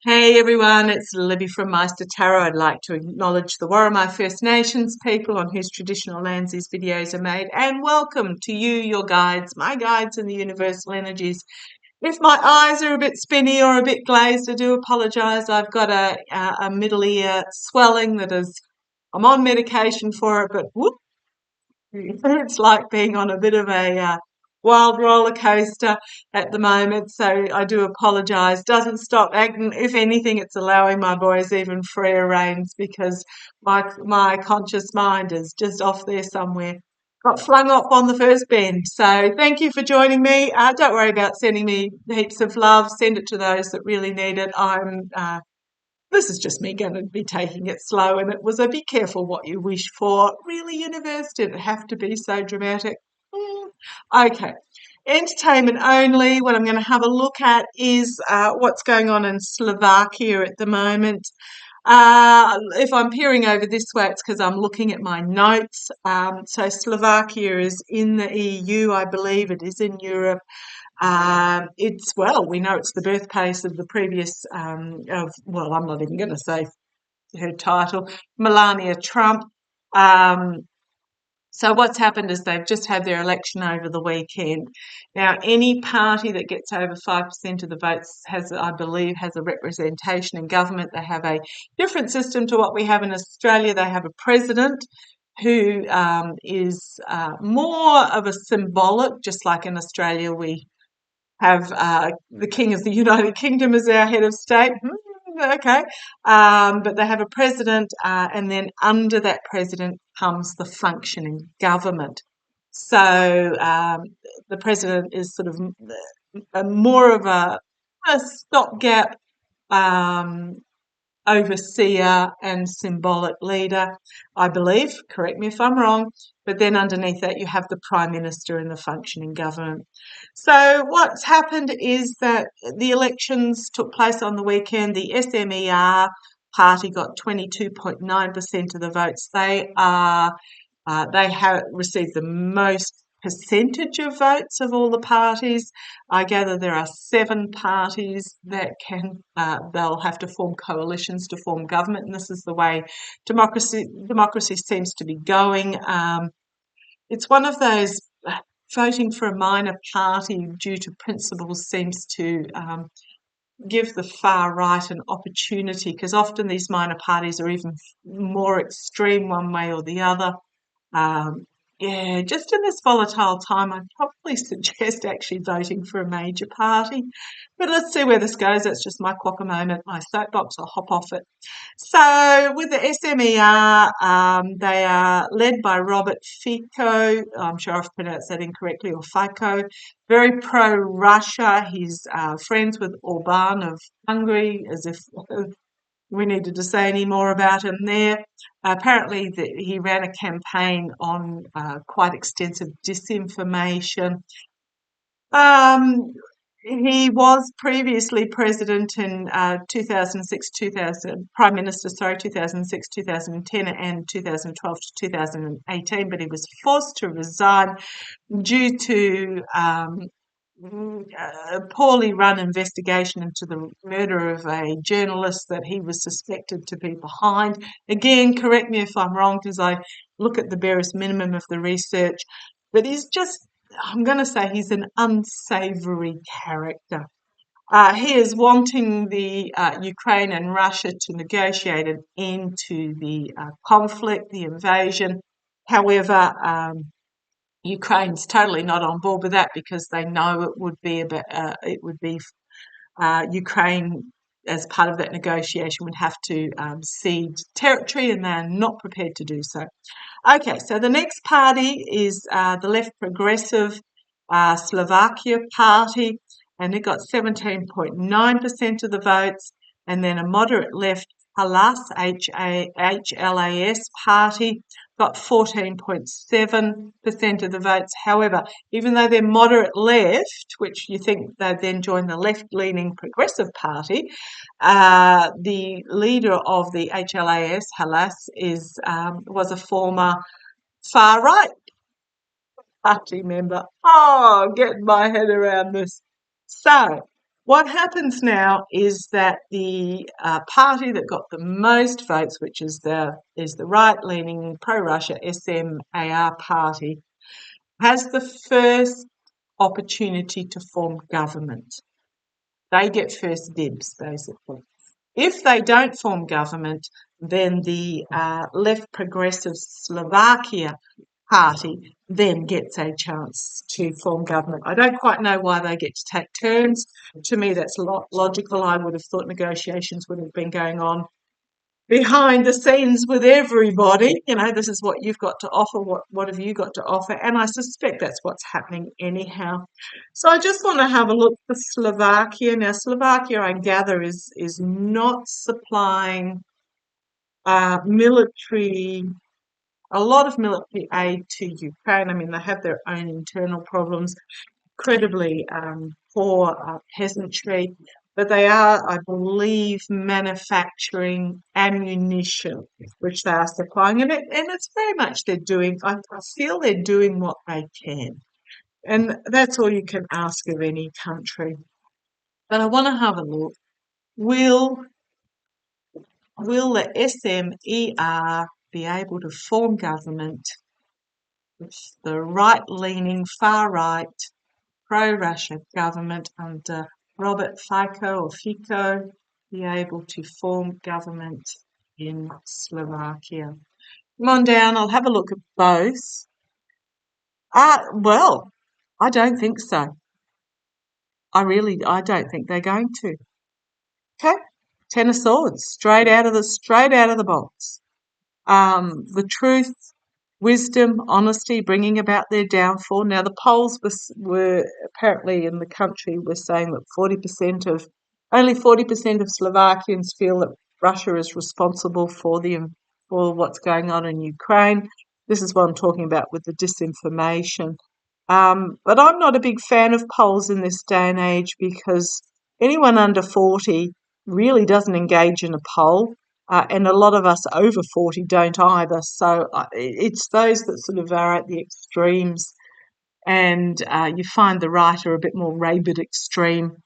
Hey everyone, it's Libby from maighstirtarot. I'd like to acknowledge the Worimi First Nations people on whose traditional lands these videos are made, and welcome to you, your guides, my guides and the universal energies. If my eyes are a bit spinny or a bit glazed, I do apologise. I've got a middle ear swelling I'm on medication for it, but whoop, it's like being on a bit of a wild roller coaster at the moment, so I do apologise. Doesn't stop acting. If anything, it's allowing my boys even freer reins because my conscious mind is just off there somewhere. Got flung off on the first bend. So thank you for joining me. Don't worry about sending me heaps of love. Send it to those that really need it. This is just me going to be taking it slow, and it was a be careful what you wish for. Really, universe, did it have to be so dramatic? Okay. Entertainment only. What I'm going to have a look at is what's going on in Slovakia at the moment. If I'm peering over this way, it's because I'm looking at my notes. So Slovakia is in the EU, I believe. It is in Europe. We know it's the birthplace of the previous, I'm not even going to say her title, Melania Trump. So what's happened is they've just had their election over the weekend. Now, any party that gets over 5% of the votes I believe, has a representation in government. They have a different system to what we have in Australia. They have a president who is more of a symbolic, just like in Australia we have the King of the United Kingdom as our head of state. Okay. But they have a president, and then under that president comes the functioning government. So the president is sort of more of a stopgap um, overseer and symbolic leader, I believe. Correct me if I'm wrong. But then underneath that, you have the Prime Minister and the functioning government. So what's happened is that the elections took place on the weekend. The SMER party got 22.9% of the votes. They have received the most percentage of votes of all the parties. I gather there are 7 parties that they'll have to form coalitions to form government, and this is the way democracy seems to be going. It's one of those, voting for a minor party due to principles seems to give the far right an opportunity, because often these minor parties are even more extreme one way or the other. Um, yeah, just in this volatile time, I'd probably suggest actually voting for a major party. But let's see where this goes. That's just my quokka moment, my soapbox. I'll hop off it. So with the SMER, they are led by Robert Fico. I'm sure I've pronounced that incorrectly, or Fico. Very pro-Russia. He's friends with Orban of Hungary, as if we needed to say any more about him there. Apparently, he ran a campaign on quite extensive disinformation. Um, he was previously president in 2006, 2000, Prime Minister, sorry, 2006, 2010, and 2012 to 2018, but he was forced to resign due to a poorly run investigation into the murder of a journalist that he was suspected to be behind. Again, correct me if I'm wrong, because I look at the barest minimum of the research, but I'm going to say he's an unsavoury character. He is wanting the Ukraine and Russia to negotiate an end to the conflict, the invasion. However, Ukraine's totally not on board with that, because they know it would be Ukraine, as part of that negotiation, would have to cede territory, and they're not prepared to do so. Okay, so the next party is the left progressive Slovakia party, and it got 17.9% of the votes, and then a moderate left HLAS, HLAS party got 14.7% of the votes. However, even though they're moderate left, which you think they'd then join the left-leaning Progressive Party, the leader of the HLAS, was a former far-right party member. Oh, getting my head around this. So, What happens now is that the party that got the most votes, which is the right-leaning pro-Russia SMAR party, has the first opportunity to form government. They get first dibs, basically. If they don't form government, then the left progressive Slovakia party then gets a chance to form government. I don't quite know why they get to take turns. To me, that's logical. I would have thought negotiations would have been going on behind the scenes with everybody. This is what you've got to offer. What have you got to offer? And I suspect that's what's happening anyhow. So I just want to have a look for Slovakia. Now, Slovakia, I gather, is not supplying a lot of military aid to Ukraine. I mean, they have their own internal problems, incredibly poor peasantry, but they are, I believe, manufacturing ammunition, which they are supplying, and it's very much they're doing. I feel they're doing what they can, and that's all you can ask of any country. But I want to have a look. Will the SMER be able to form government with the right-leaning, far-right, pro-Russia government under Robert Fico be able to form government in Slovakia? Come on down, I'll have a look at both. Well, I don't think so. I don't think they're going to. Okay, Ten of Swords, straight out of the box. The truth, wisdom, honesty, bringing about their downfall. Now, the polls were apparently in the country were saying that only 40% of Slovakians feel that Russia is responsible for what's going on in Ukraine. This is what I'm talking about with the disinformation. But I'm not a big fan of polls in this day and age because anyone under 40 really doesn't engage in a poll. And a lot of us over 40 don't either. So it's those that sort of are at the extremes. And you find the right are a bit more rabid extreme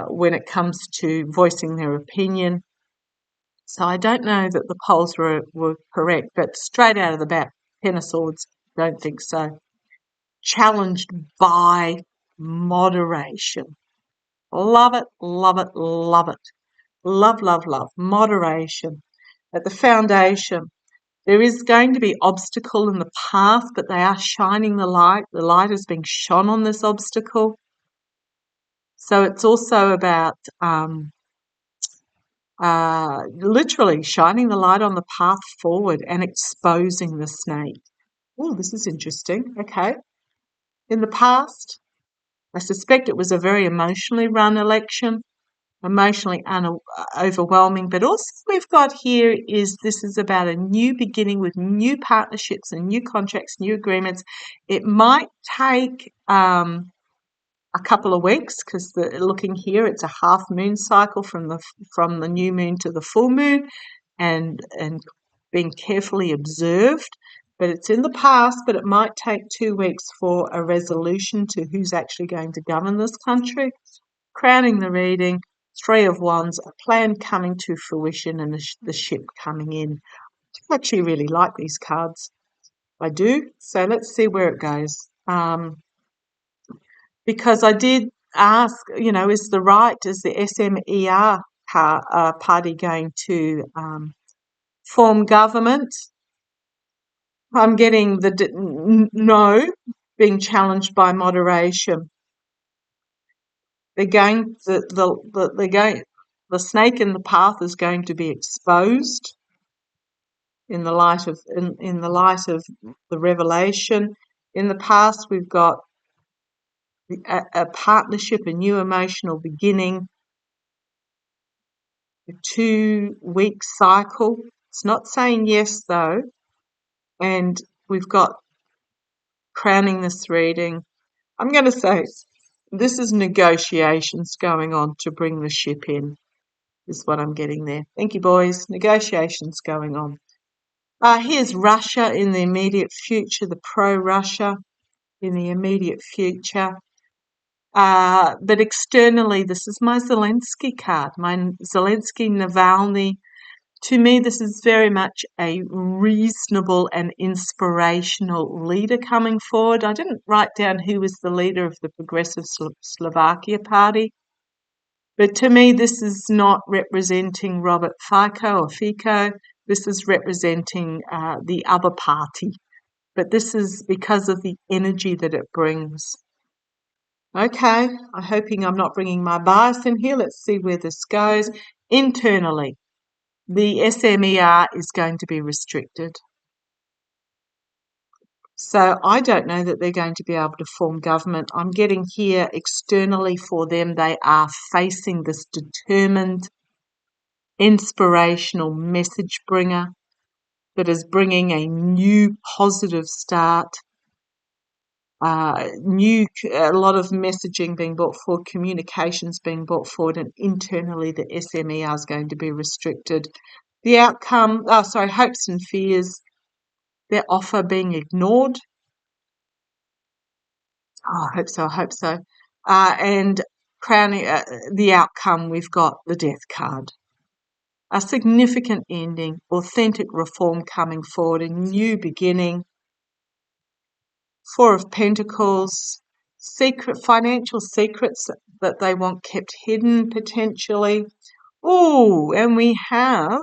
when it comes to voicing their opinion. So I don't know that the polls were correct, but straight out of the bat, Ten of Swords, don't think so. Challenged by moderation. Love it, love it, love it. Love, love, love. Moderation. At the foundation, there is going to be obstacle in the path, but they are shining the light. The light is being shone on this obstacle. So it's also about literally shining the light on the path forward and exposing the snake. Oh, this is interesting. Okay. In the past, I suspect it was a very emotionally run election. Emotionally overwhelming, but also we've got here this is about a new beginning with new partnerships and new contracts, new agreements. It might take a couple of weeks because looking here, it's a half moon cycle from the new moon to the full moon, and being carefully observed. But it's in the past, but it might take 2 weeks for a resolution to who's actually going to govern this country. Crowning the reading. Three of Wands, a plan coming to fruition and the ship coming in. I actually really like these cards. I do. So let's see where it goes. Because I did ask, is the SMER party going to form government? I'm getting the no being challenged by moderation. The snake in the path is going to be exposed in the light of the revelation. In the past, we've got a partnership, a new emotional beginning, a 2-week cycle. It's not saying yes though, and we've got crowning this reading. I'm going to say this is negotiations going on to bring the ship in. Is what I'm getting there. Thank you, boys. Negotiations going on. Here's Russia in the immediate future, the pro-Russia in the immediate future. But externally, this is my Zelensky card, my Zelensky Navalny. To me, this is very much a reasonable and inspirational leader coming forward. I didn't write down who was the leader of the Progressive Slovakia Party, but to me, this is not representing Robert Fico or Fico. This is representing the other party, but this is because of the energy that it brings. Okay, I'm hoping I'm not bringing my bias in here. Let's see where this goes. Internally, the SMER is going to be restricted. So I don't know that they're going to be able to form government. I'm getting here externally for them. They are facing this determined, inspirational message bringer that is bringing a new positive start. A lot of messaging being brought forward, communications being brought forward, and internally the SMER is going to be restricted. The outcome, hopes and fears, their offer being ignored. Oh, I hope so. And crowning the outcome, we've got the death card. A significant ending, authentic reform coming forward, a new beginning. Four of Pentacles, financial secrets that they want kept hidden potentially. Oh, and we have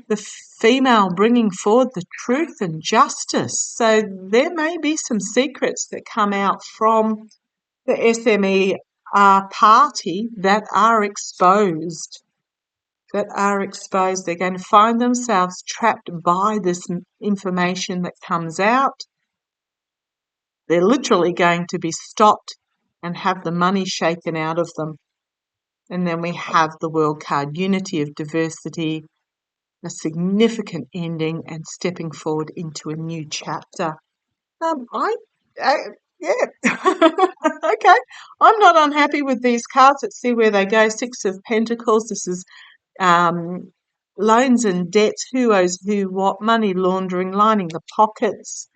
the female bringing forward the truth and justice. So there may be some secrets that come out from the SMER party that are exposed. They're going to find themselves trapped by this information that comes out. They're literally going to be stopped and have the money shaken out of them. And then we have the World card, unity of diversity, a significant ending and stepping forward into a new chapter. Yeah. Okay. I'm not unhappy with these cards. Let's see where they go. Six of Pentacles. This is loans and debts, who owes who what, money laundering, lining the pockets.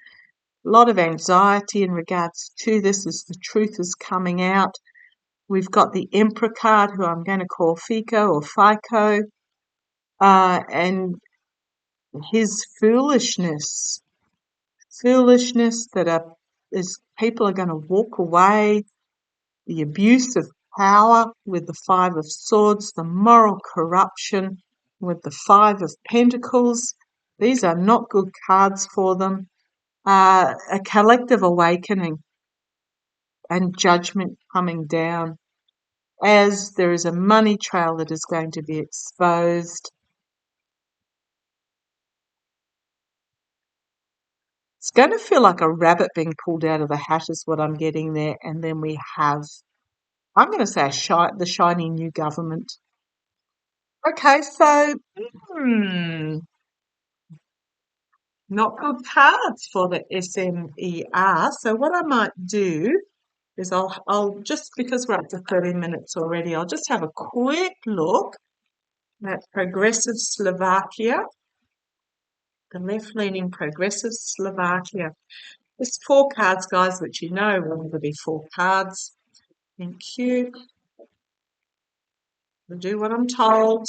A lot of anxiety in regards to this as the truth is coming out. We've got the Emperor card, who I'm going to call Fico or Fico, and his foolishness that people are going to walk away, the abuse of power with the Five of Swords, the moral corruption with the Five of Pentacles. These are not good cards for them. A collective awakening and judgment coming down as there is a money trail that is going to be exposed. It's going to feel like a rabbit being pulled out of the hat is what I'm getting there. And then we have, I'm going to say the shiny new government. Okay, so not good cards for the SMER. So what I might do is I'll just, because we're up to 30 minutes already, I'll just have a quick look at Progressive Slovakia, the left-leaning Progressive Slovakia. There's 4 cards, guys, which you know will never be 4 cards. Thank you. I'll do what I'm told.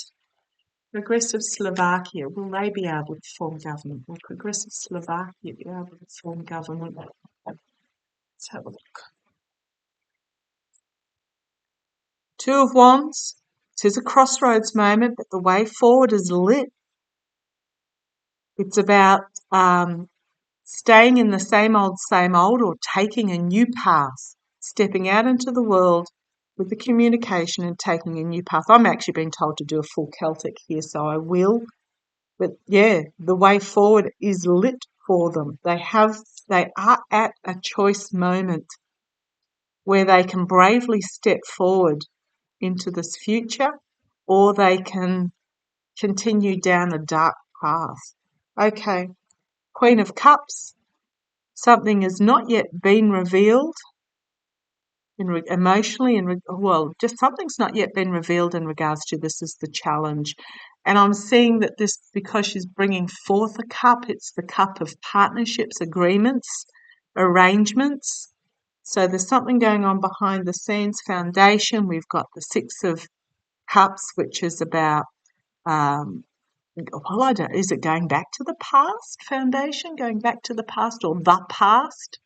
Progressive Slovakia, will they be able to form government? Will Progressive Slovakia be able to form government? Let's have a look. 2 of Wands. It is a crossroads moment, but the way forward is lit. It's about staying in the same old, or taking a new path, stepping out into the world with the communication and taking a new path. I'm actually being told to do a full Celtic here, so I will. But yeah, the way forward is lit for them. They are at a choice moment where they can bravely step forward into this future, or they can continue down a dark path. Okay, Queen of Cups. Something has not yet been revealed emotionally, just something's not yet been revealed in regards to this is the challenge. And I'm seeing that this, because she's bringing forth a cup, it's the cup of partnerships, agreements, arrangements. So there's something going on behind the scenes. Foundation, we've got the Six of Cups, which is about, well, I don't, is it going back to the past? Foundation, going back to the past or the past?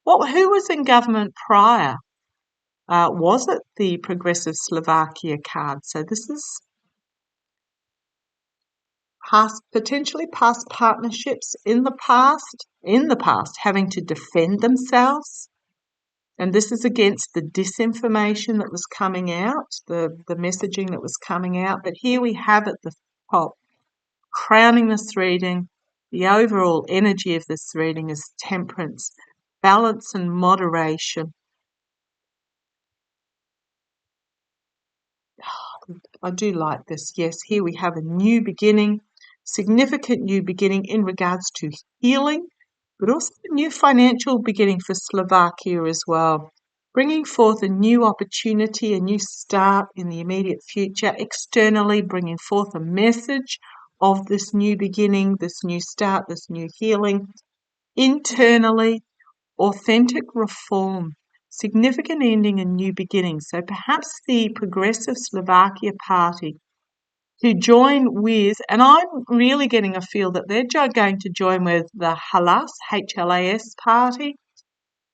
Who was in government prior? Was it the Progressive Slovakia card? So this is potentially past partnerships in the past, having to defend themselves. And this is against the disinformation that was coming out, the messaging that was coming out. But here we have at the top, crowning this reading, the overall energy of this reading is temperance, balance and moderation. I do like this. Yes, here we have a new beginning, significant new beginning in regards to healing, but also a new financial beginning for Slovakia as well, bringing forth a new opportunity, a new start in the immediate future, externally bringing forth a message of this new beginning, this new start, this new healing, internally, authentic reform, significant ending and new beginning. So perhaps the Progressive Slovakia Party to join with, and I'm really getting a feel that they're going to join with the Halas, HLAS party,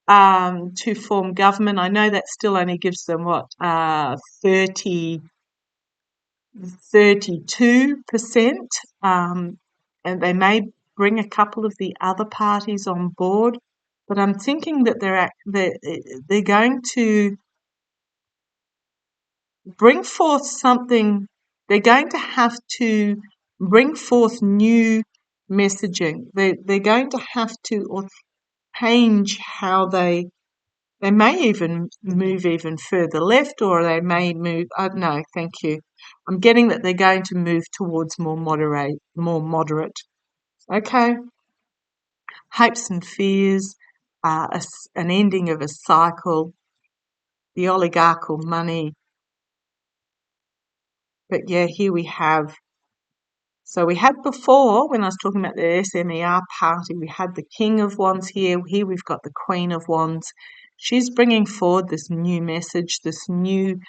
to form government. I know that still only gives them, 32%, and they may bring a couple of the other parties on board. But I'm thinking that they're going to bring forth something. They're going to have to bring forth new messaging. They're going to have to change how they may even move even further left, or they may move. I don't know. Thank you. I'm getting that they're going to move towards more moderate. Okay. Hopes and fears, an ending of a cycle, the oligarchical money. But yeah, here we have. So we had before, when I was talking about the SMER party, we had the King of Wands here. Here we've got the Queen of Wands. She's bringing forward this new message, this new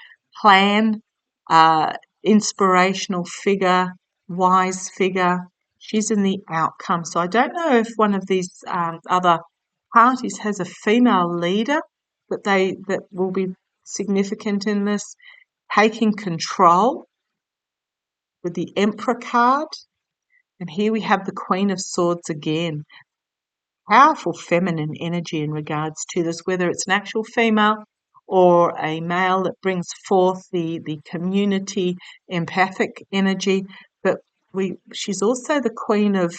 plan, inspirational figure, wise figure. She's in the outcome. So I don't know if one of these other parties has a female leader that will be significant in this, taking control with the Emperor card. And here we have the Queen of Swords again. Powerful feminine energy in regards to this, whether it's an actual female or a male that brings forth the community empathic energy. But she's also the Queen of,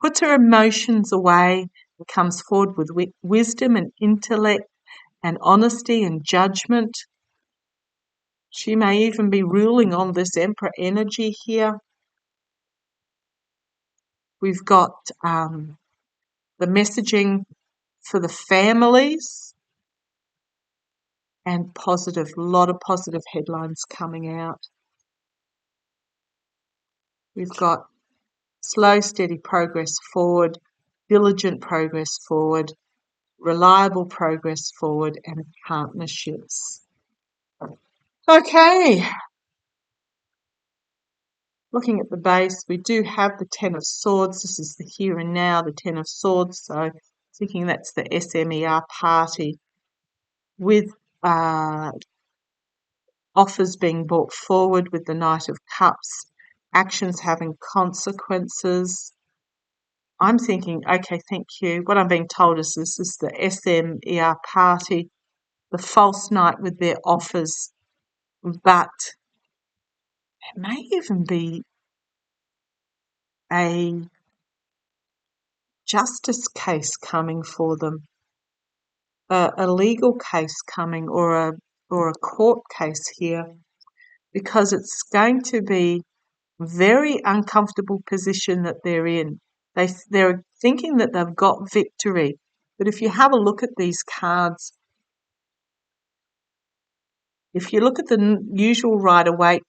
puts her emotions away and comes forward with wisdom and intellect and honesty and judgment. She may even be ruling on this Emperor energy here. We've got the messaging for the families and a lot of positive headlines coming out. We've got slow, steady progress forward, diligent progress forward, reliable progress forward, and partnerships. Okay. Looking at the base, we do have the Ten of Swords. This is the here and now, the Ten of Swords. So thinking that's the SMER party with offers being brought forward with the Knight of Cups, actions having consequences. I'm thinking, okay, thank you. What I'm being told is this is the SMER party, the false knight with their offers, but it may even be a justice case coming for them, a legal case coming, or a court case here, because it's going to be a very uncomfortable position that they're in. They're thinking that they've got victory, but if you have a look at these cards, if you look at the usual Rider-Waite,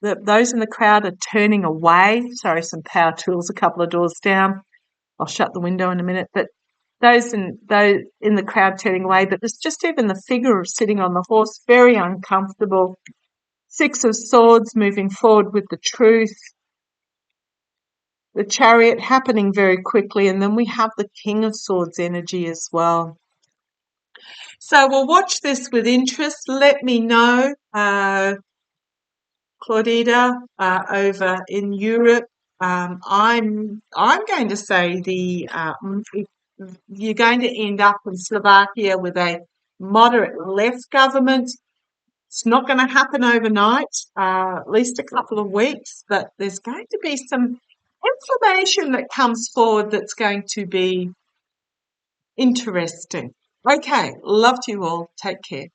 those in the crowd are turning away. Sorry, some power tools a couple of doors down. I'll shut the window in a minute, but those in the crowd turning away, but there's just even the figure of sitting on the horse, very uncomfortable. Six of Swords moving forward with the truth. The Chariot happening very quickly, and then we have the King of Swords energy as well. So we'll watch this with interest. Let me know, Claudita, over in Europe. I'm going to say you're going to end up in Slovakia with a moderate left government. It's not going to happen overnight, at least a couple of weeks, but there's going to be some information that comes forward that's going to be interesting. Okay, love to you all. Take care.